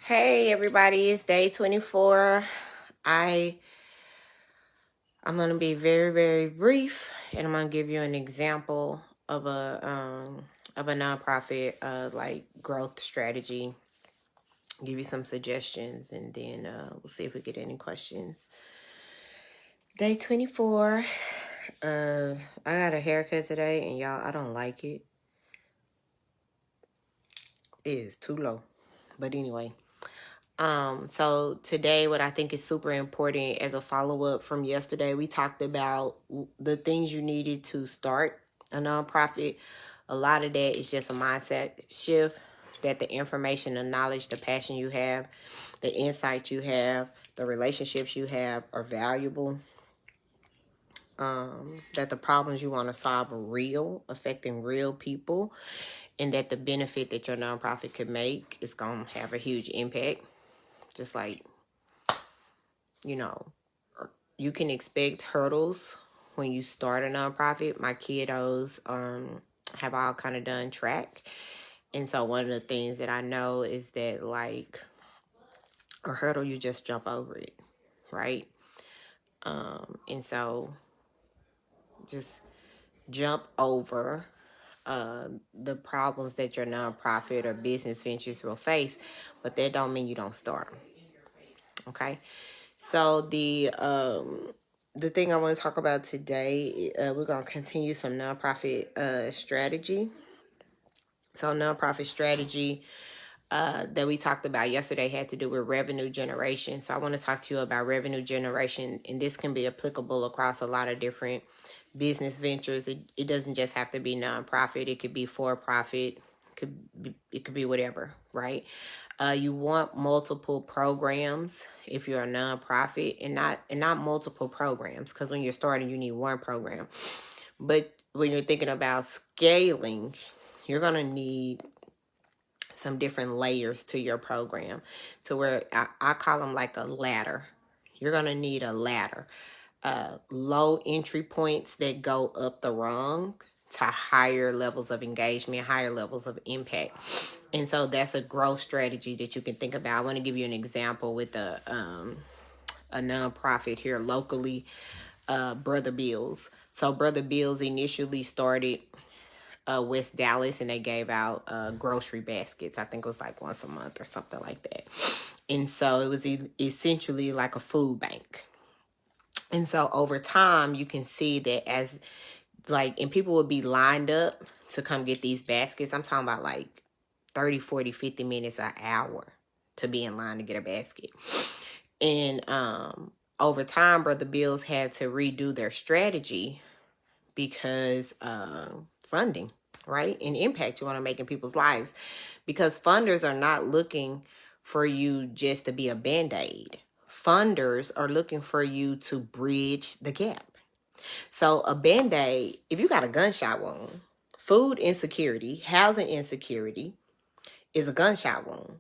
Hey everybody, it's day 24. I'm gonna be very, very brief, and I'm gonna give you an example of a nonprofit like growth strategy. Give you some suggestions, and then we'll see if we get any questions. Day 24. I got a haircut today, and y'all, I don't like it. It is too low, but anyway. So today, what I think is super important as a follow-up from yesterday, we talked about the things you needed to start a nonprofit. A lot of that is just a mindset shift, that the information, the knowledge, the passion you have, the insight you have, the relationships you have are valuable. That the problems you want to solve are real, affecting real people, and that the benefit that your nonprofit could make is going to have a huge impact. Just like, you know, you can expect hurdles when you start a nonprofit. My kiddos have all kind of done track. And so one of the things that I know is that, like, a hurdle, you just jump over it, right? And so just jump over the problems that your nonprofit or business ventures will face, but that don't mean you don't start them. Okay? So the thing I want to talk about today, we're going to continue some nonprofit strategy. So nonprofit strategy that we talked about yesterday had to do with revenue generation. So I want to talk to you about revenue generation, and this can be applicable across a lot of different business ventures. It doesn't just have to be nonprofit. It could be for profit. It could be whatever, right? You want multiple programs if you're a nonprofit, and not multiple programs, because when you're starting, you need one program. But when you're thinking about scaling, you're gonna need some different layers to your program, to where I call them like a ladder. You're gonna need a ladder. Low entry points that go up the rung to higher levels of engagement, higher levels of impact. And so that's a growth strategy that you can think about. I want to give you an example with a nonprofit here locally, Brother Bills. So Brother Bills initially started West Dallas, and they gave out grocery baskets. I think it was like once a month or something like that. And so it was essentially like a food bank. And so over time, you can see that as like, and people would be lined up to come get these baskets. I'm talking about like 30, 40, 50 minutes, an hour to be in line to get a basket. And over time, Brother Bills had to redo their strategy because funding, right? And impact you want to make in people's lives. Because funders are not looking for you just to be a Band-Aid. Funders are looking for you to bridge the gap. So a Band-Aid, if you got a gunshot wound, food insecurity, housing insecurity is a gunshot wound.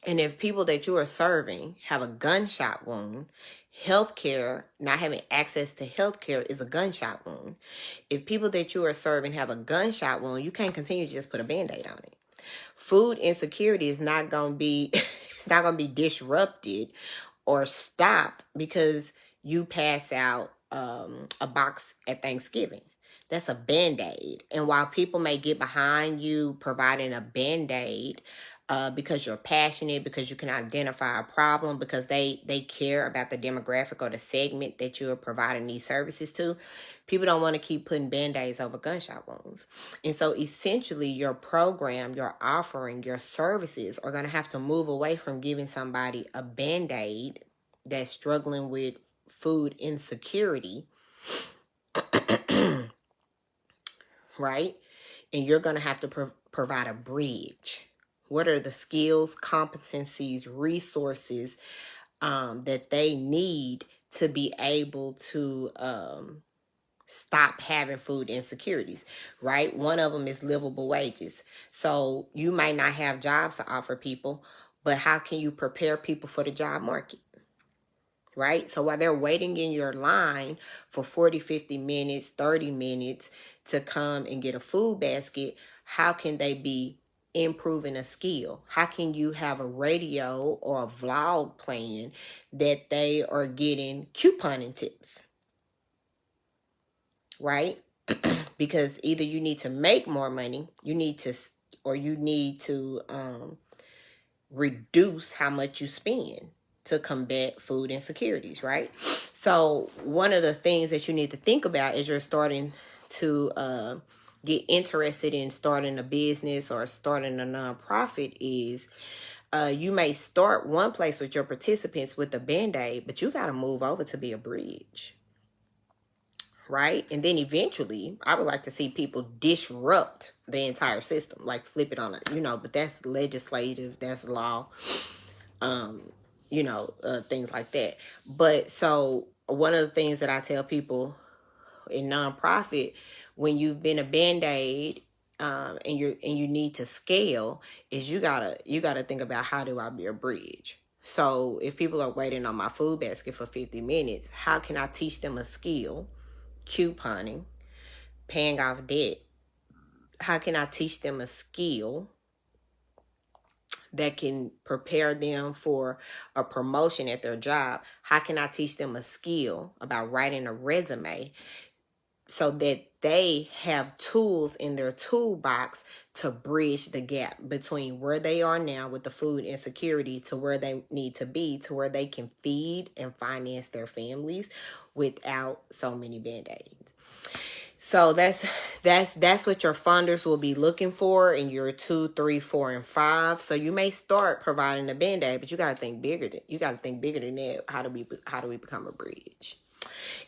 And if people that you are serving have a gunshot wound, healthcare, not having access to healthcare is a gunshot wound. If people that you are serving have a gunshot wound, you can't continue to just put a Band-Aid on it. Food insecurity is not going to be it's not going to be disrupted or stopped because you pass out a box at Thanksgiving. That's a Band-Aid. And while people may get behind you providing a Band-Aid because you're passionate, because you can identify a problem, because they care about the demographic or the segment that you're providing these services to, people don't want to keep putting Band-Aids over gunshot wounds. And so essentially your program, your offering, your services are going to have to move away from giving somebody a Band-Aid that's struggling with food insecurity, right? And you're going to have to provide a bridge. What are the skills, competencies, resources that they need to be able to stop having food insecurities, right? One of them is livable wages. So you might not have jobs to offer people, but how can you prepare people for the job market? Right? So while they're waiting in your line for 40, 50 minutes, 30 minutes to come and get a food basket, how can they be improving a skill? How can you have a radio or a vlog playing that they are getting couponing tips, right? Because either you need to make more money, you need to reduce how much you spend to combat food insecurities, right? So one of the things that you need to think about as you're starting to get interested in starting a business or starting a nonprofit is you may start one place with your participants with a Band-Aid, but you got to move over to be a bridge, right? And then eventually, I would like to see people disrupt the entire system, like flip it on it, but that's legislative, that's law, things like that. But so one of the things that I tell people in nonprofit, when you've been a Band-Aid, and you need to scale, is you gotta think about, how do I be a bridge? So if people are waiting on my food basket for 50 minutes, how can I teach them a skill? Couponing, paying off debt. How can I teach them a skill that can prepare them for a promotion at their job? How can I teach them a skill about writing a resume so that they have tools in their toolbox to bridge the gap between where they are now with the food insecurity to where they need to be, to where they can feed and finance their families without so many Band-Aids? So that's what your funders will be looking for in your 2, 3, 4, and 5. So you may start providing a Band-Aid, but you got to think bigger than that. How do we become a bridge?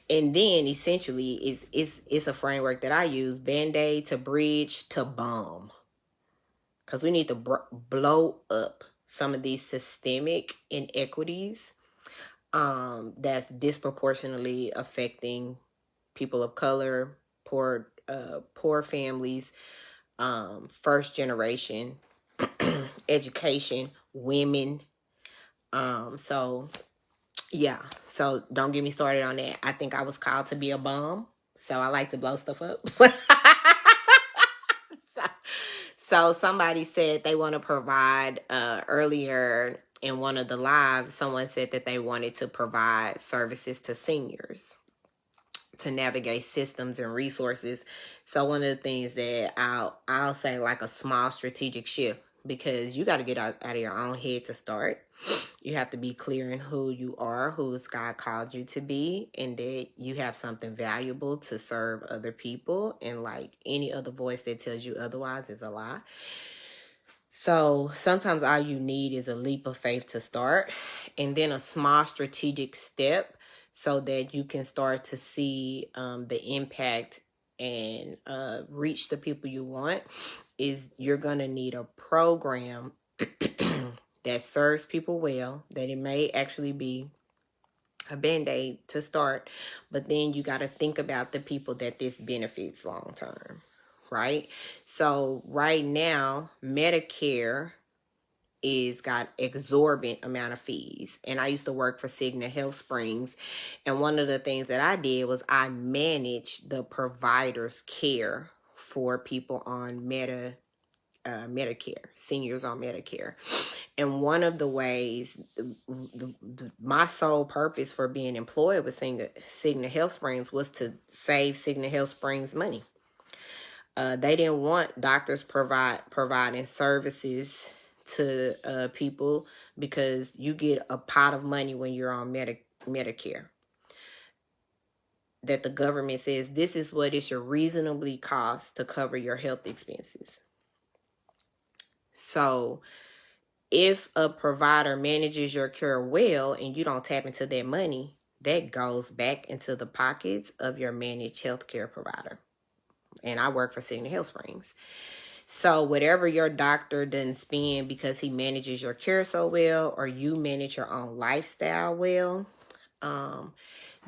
And then essentially it's a framework that I use: Band-Aid to bridge to bomb, because we need to blow up some of these systemic inequities that's disproportionately affecting people of color, poor families, first generation, education, women. So yeah, so don't get me started on that. I think I was called to be a bomb, so I like to blow stuff up. So somebody said they want to provide, earlier in one of the lives, someone said that they wanted to provide services to seniors to navigate systems and resources. So one of the things that I'll say, like a small strategic shift, because you got to get out of your own head to start. You have to be clear in who you are, who's God called you to be, and that you have something valuable to serve other people. And like any other voice that tells you otherwise is a lie. So sometimes all you need is a leap of faith to start, and then a small strategic step so that you can start to see the impact and reach the people you want. Is you're going to need a program that serves people well, that it may actually be a Band-Aid to start, but then you got to think about the people that this benefits long term, right? So right now, Medicare is got exorbitant amount of fees, and I used to work for Cigna Health Springs, and one of the things that I did was I managed the provider's care for people on Medicare, seniors on Medicare. And one of the ways, my sole purpose for being employed with Cigna Health Springs was to save Cigna Health Springs money. They didn't want doctors providing services to people, because you get a pot of money when you're on Medicare that the government says this is what it should reasonably cost to cover your health expenses. So if a provider manages your care well and you don't tap into that money, that goes back into the pockets of your managed health care provider. And I work for Cigna Health Springs. So whatever your doctor doesn't spend because he manages your care so well, or you manage your own lifestyle well,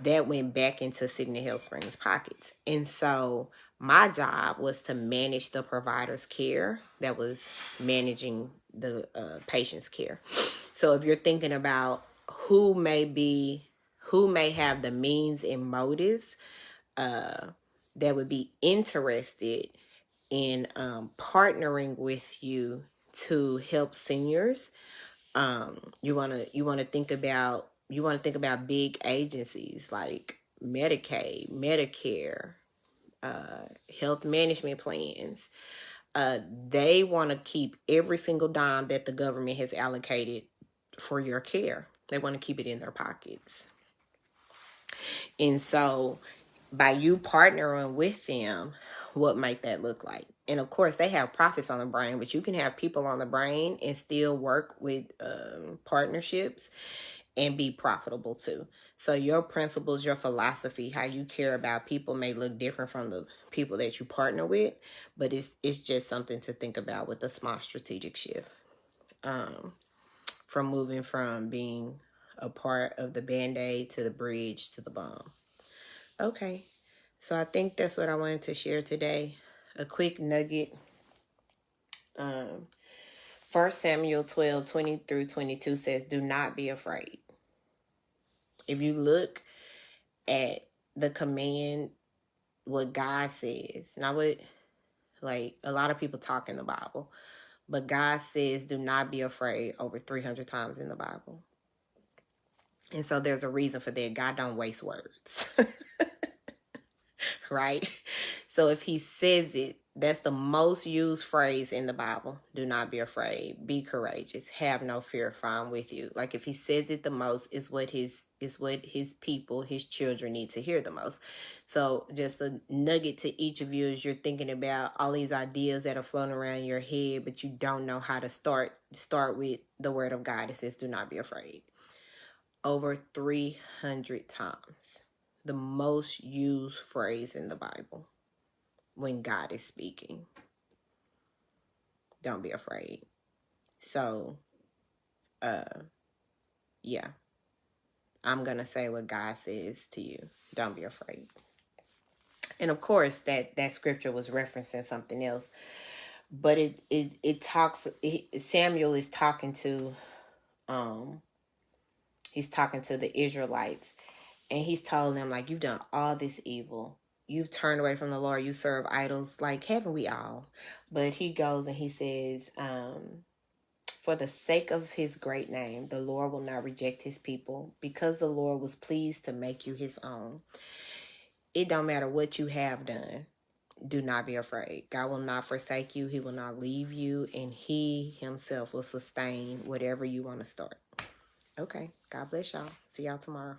that went back into Cigna Health Springs pockets. And so my job was to manage the provider's care that was managing the patient's care. So if you're thinking about who may have the means and motives that would be interested in partnering with you to help seniors. You want to think about big agencies like Medicaid, Medicare, health management plans. They want to keep every single dime that the government has allocated for your care. They want to keep it in their pockets. And so by you partnering with them, what might that look like? And of course, they have profits on the brain, but you can have people on the brain and still work with partnerships and be profitable too. So your principles, your philosophy, how you care about people may look different from the people that you partner with, but it's just something to think about with a small strategic shift. From moving from being a part of the band-aid to the bridge to the bomb. Okay. So I think that's what I wanted to share today. A quick nugget. 1 Samuel 12:20-22 says, do not be afraid. If you look at the command, what God says, not what, like, a lot of people talk in the Bible, but God says, do not be afraid over 300 times in the Bible. And so there's a reason for that. God don't waste words. Right? So if he says it, that's the most used phrase in the Bible. Do not be afraid. Be courageous. Have no fear, for I'm with you. Like if he says it the most, is what his people, his children need to hear the most. So just a nugget to each of you as you're thinking about all these ideas that are floating around your head, but you don't know how to start. Start with the word of God. It says, do not be afraid. Over 300 times. The most used phrase in the Bible when God is speaking. Don't be afraid. So, yeah. I'm going to say what God says to you. Don't be afraid. And of course, that scripture was referencing something else. But Samuel is talking to, he's talking to the Israelites. And he's telling them, like, you've done all this evil. You've turned away from the Lord. You serve idols. Like, haven't we all? But he goes and he says, for the sake of his great name, the Lord will not reject his people, because the Lord was pleased to make you his own. It don't matter what you have done. Do not be afraid. God will not forsake you. He will not leave you. And he himself will sustain whatever you want to start. Okay. God bless y'all. See y'all tomorrow.